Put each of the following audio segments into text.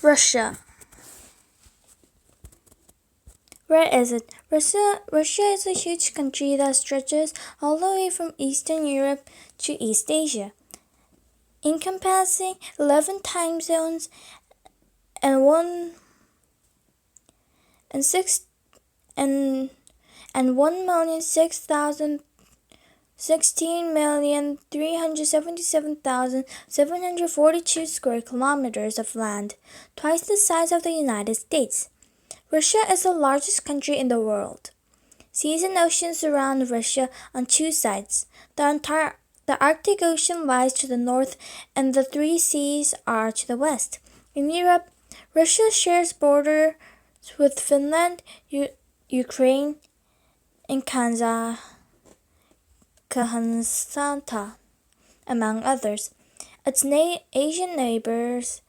Russia. Where is it? Russia is a huge country that stretches all the way from Eastern Europe to East Asia, encompassing 11 time zones and one and six and 1,377,742 square kilometers of land, twice the size of the United States. Russia is the largest country in the world. Seas and oceans surround Russia on two sides. The Arctic Ocean lies to the north and the three seas are to the west. In Europe, Russia shares borders with Finland, Ukraine, and Kazakhstan, among others. Its Asian neighbors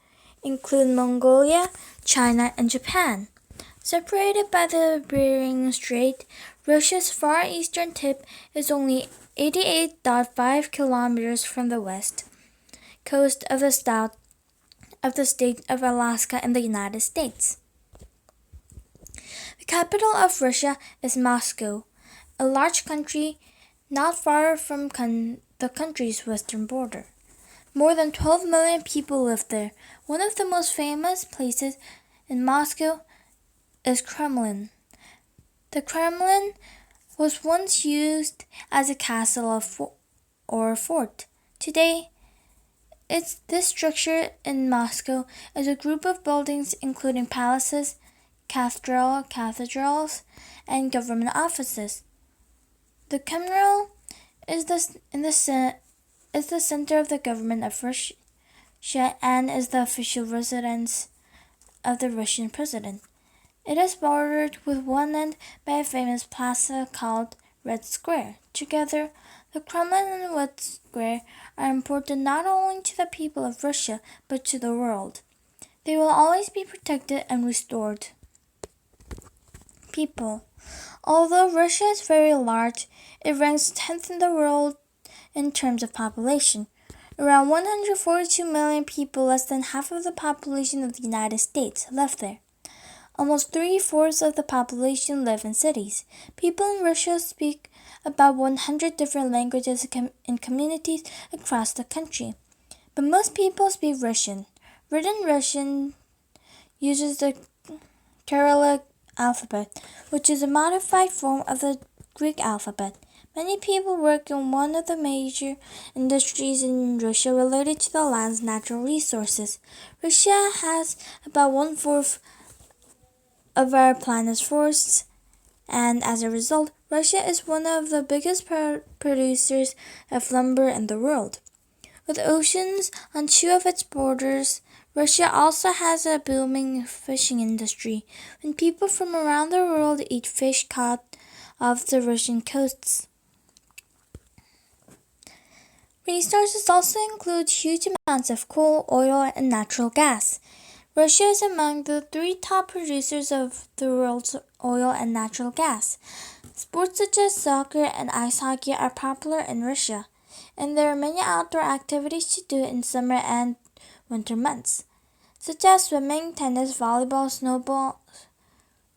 include Mongolia, China, and Japan. Separated by the Bering Strait, Russia's far eastern tip is only 88.5 kilometers from the west coast of the state of Alaska in the United States. The capital of Russia is Moscow, a large country not far from the country's western border. More than 12 million people live there. One of the most famous places in Moscow is Kremlin. The Kremlin was once used as a castle or fort. Today, this structure in Moscow is a group of buildings including palaces, cathedrals, and government offices. The Kremlin is the center of the government of Russia and is the official residence of the Russian president. It is bordered with one end by a famous plaza called Red Square. Together, the Kremlin and Red Square are important not only to the people of Russia but to the world. They will always be protected and restored. People. Although Russia is very large, it ranks 10th in the world in terms of population. Around 142 million people, less than half of the population of the United States, live there. Almost 3/4 of the population live in cities. People in Russia speak about 100 different languages in communities across the country. But most people speak Russian. Written Russian uses the Cyrillic alphabet, which is a modified form of the Greek alphabet. Many people work in one of the major industries in Russia related to the land's natural resources. Russia has about 1/4 of our planet's forests, and as a result, Russia is one of the biggest producers of lumber in the world. With oceans on two of its borders, Russia also has a booming fishing industry, when people from around the world eat fish caught off the Russian coasts. Resources also include huge amounts of coal, oil, and natural gas. Russia is among the 3 top producers of the world's oil and natural gas. Sports such as soccer and ice hockey are popular in Russia, and there are many outdoor activities to do in summer and winter months, such as swimming, tennis, volleyball,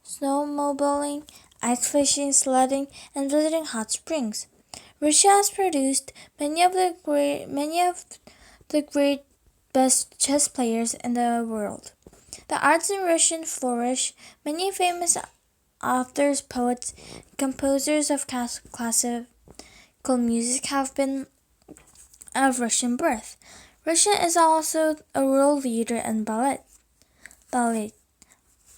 snowmobiling, ice fishing, sledding, and visiting hot springs. Russia has produced many of the great best chess players in the world. The arts in Russia flourish. Many famous authors, poets, and composers of classical music have been of Russian birth. Russia is also a world leader in ballet.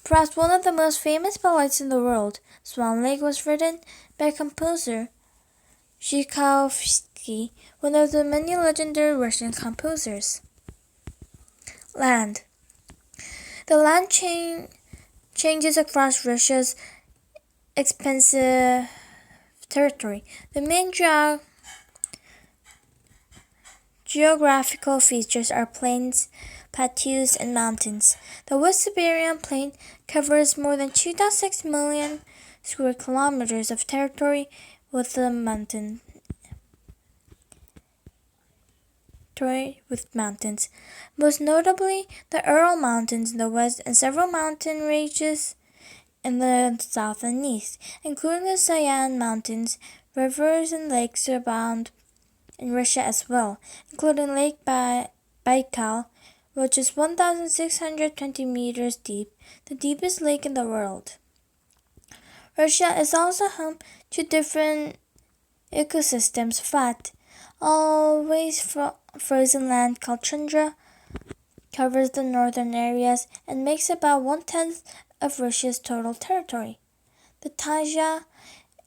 Perhaps one of the most famous ballets in the world, Swan Lake, was written by composer Tchaikovsky, one of the many legendary Russian composers. Land. The land changes across Russia's expansive territory. The main geographical features are plains, plateaus, and mountains. The West Siberian Plain covers more than 2.6 million square kilometers of territory with the mountain territory with mountains, most notably the Ural Mountains in the west and several mountain ranges in the south and east, including the Sayan Mountains. Rivers and lakes abound in Russia as well, including Lake Baikal, which is 1,620 meters deep, the deepest lake in the world. Russia is also home to different ecosystems. Flat, always frozen land called tundra covers the northern areas and makes about 1/10 of Russia's total territory. The taiga,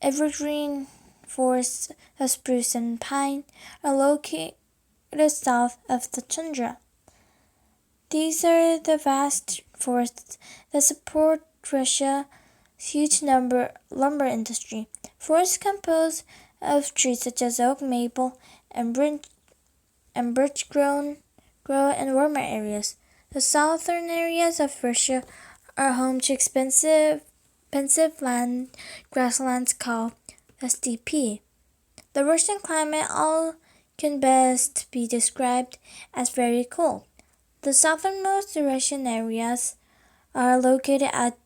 evergreen forests of spruce and pine, are located south of the tundra. These are the vast forests that support Russia's huge lumber industry. Forests composed of trees such as oak, maple, and birch grow in warmer areas. The southern areas of Russia are home to expensive grasslands called the steppe. The Russian climate all can best be described as very cold. The southernmost Russian areas are located at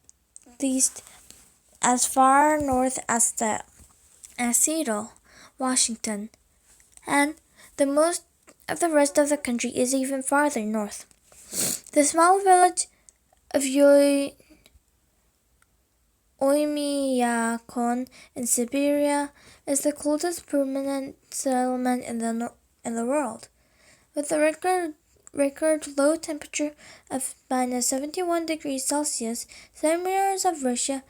least as far north as Seattle, Washington, and the most of the rest of the country is even farther north. The small village of Oymyakon in Siberia is the coldest permanent settlement in the world, with a record low temperature of -71 degrees Celsius. Some areas of Russia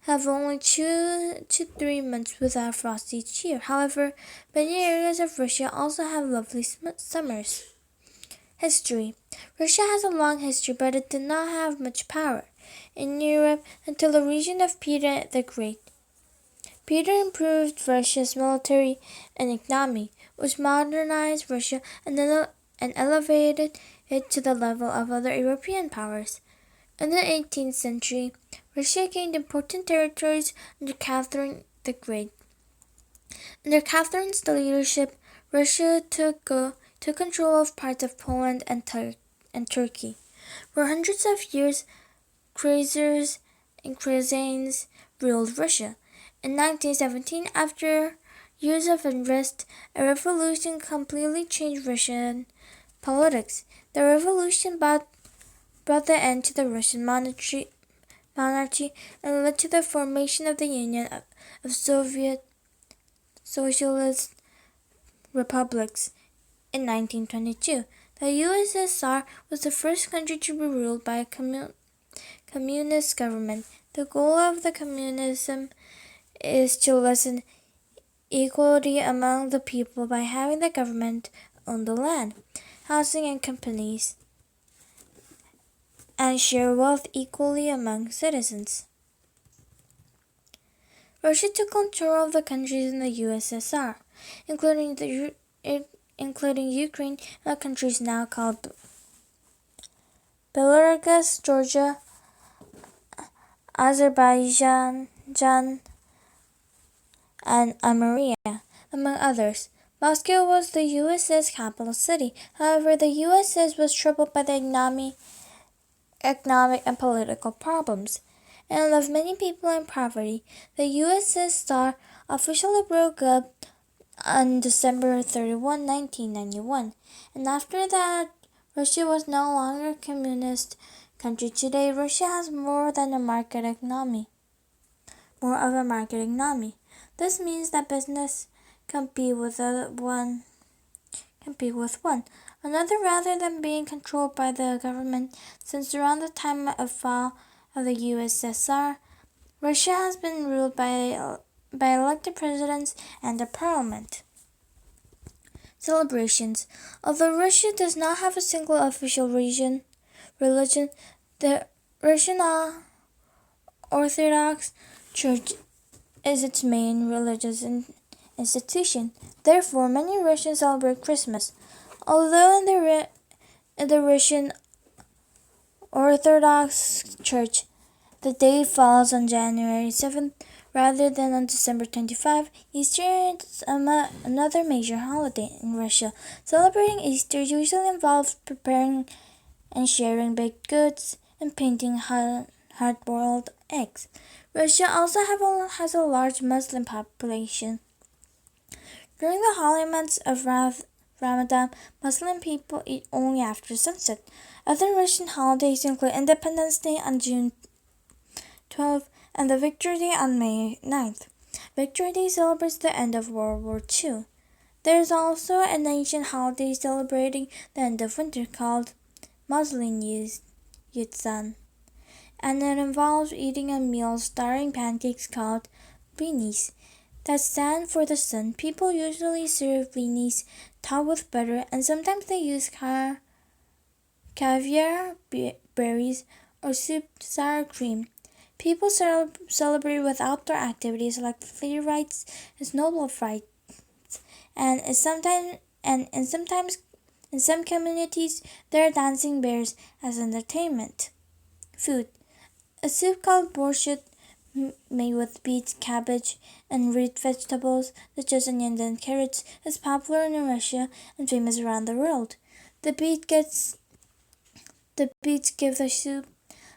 have only 2 to 3 months without frost each year. However, many areas of Russia also have lovely summers. History. Russia has a long history, but it did not have much power in Europe until the region of Peter the Great. Peter improved Russia's military and economy, which modernized Russia and elevated it to the level of other European powers. In the 18th century, Russia gained important territories under Catherine the Great. Under Catherine's leadership, Russia took control of parts of Poland and Turkey. For hundreds of years, Khazars and Khazanes ruled Russia. In 1917, after years of unrest, a revolution completely changed Russian politics. The revolution brought the end to the Russian monarchy and led to the formation of the Union of Soviet Socialist Republics in 1922. The USSR was the first country to be ruled by a communist government. The goal of the communism is to lessen equality among the people by having the government own the land, housing, and companies, and share wealth equally among citizens. Russia took control of the countries in the USSR, including Ukraine and the countries now called Belarus, Georgia, Azerbaijan, and Armenia, among others. Moscow was the USSR's capital city. However, the USSR was troubled by the economic and political problems, and left many people in poverty. The USSR officially broke up on December 31, 1991, and after that, Russia was no longer a communist country. Today, Russia has more of a market economy. This means that business compete with one another rather than being controlled by the government. Since around the time of fall of the USSR, Russia has been ruled by elected presidents and a parliament. Celebrations. Although Russia does not have a single official religion, the Russian Orthodox Church is its main religious institution. Therefore, many Russians celebrate Christmas. Although in the Russian Orthodox Church, the day falls on January 7th, Rather than on December 25, Easter is another major holiday in Russia. Celebrating Easter usually involves preparing and sharing baked goods and painting hard-boiled eggs. Russia also has a large Muslim population. During the holy months of Ramadan, Muslim people eat only after sunset. Other Russian holidays include Independence Day on June 12th and the Victory Day on May 9th. Victory Day celebrates the end of World War II. There is also an ancient holiday celebrating the end of winter called Muslim Yutzhan, and it involves eating a meal starring pancakes called blinis that stand for the sun. People usually serve blinis topped with butter, and sometimes they use caviar, berries, or sour cream. People celebrate with outdoor activities like flea rides and snowball fights, and sometimes in some communities there are dancing bears as entertainment. Food: a soup called borscht, made with beets, cabbage, and root vegetables such as onions and carrots, is popular in Russia and famous around the world. The beets give the soup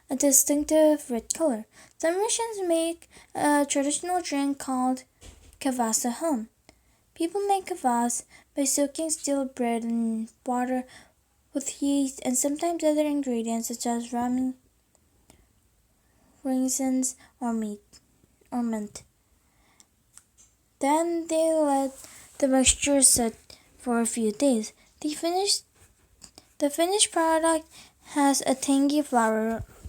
a distinctive red color. Some Russians make a traditional drink called kvass at home. People make kvass by soaking stale bread in water with yeast and sometimes other ingredients such as raisins, or mint. Then they let the mixture sit for a few days. The finished product has a tangy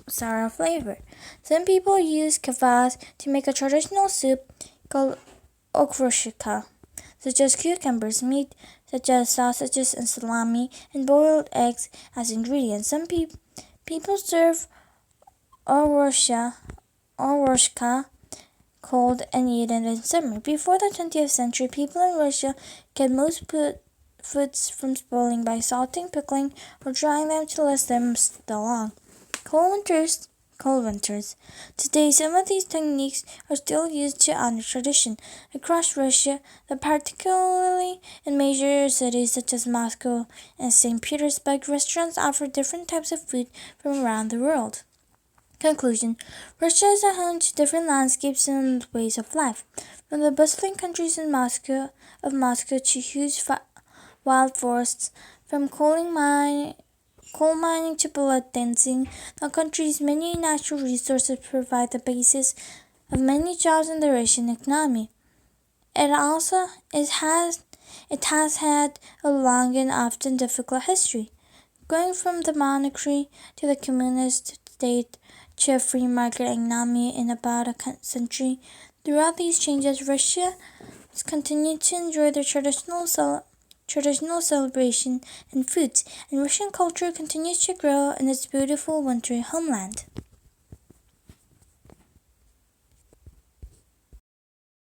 sour flavor. Some people use kvass to make a traditional soup called okroshka, such as cucumbers, meat such as sausages and salami, and boiled eggs as ingredients. Some people serve Oroshka cold and eaten in summer. Before the 20th century, people in Russia kept most foods from spoiling by salting, pickling, or drying them to let them stay long. Cold winters. Today, some of these techniques are still used to honor tradition. Across Russia, particularly in major cities such as Moscow and St. Petersburg, restaurants offer different types of food from around the world. Conclusion: Russia is a home to different landscapes and ways of life. From the bustling countries of Moscow to huge wild forests, from coal mining to bullet dancing, the country's many natural resources provide the basis of many jobs in the Russian economy. It has had a long and often difficult history, going from the monarchy to the communist state to a free market economy in about a century. Throughout these changes, Russia has continued to enjoy their traditional celebration and foods, and Russian culture continues to grow in its beautiful wintry homeland.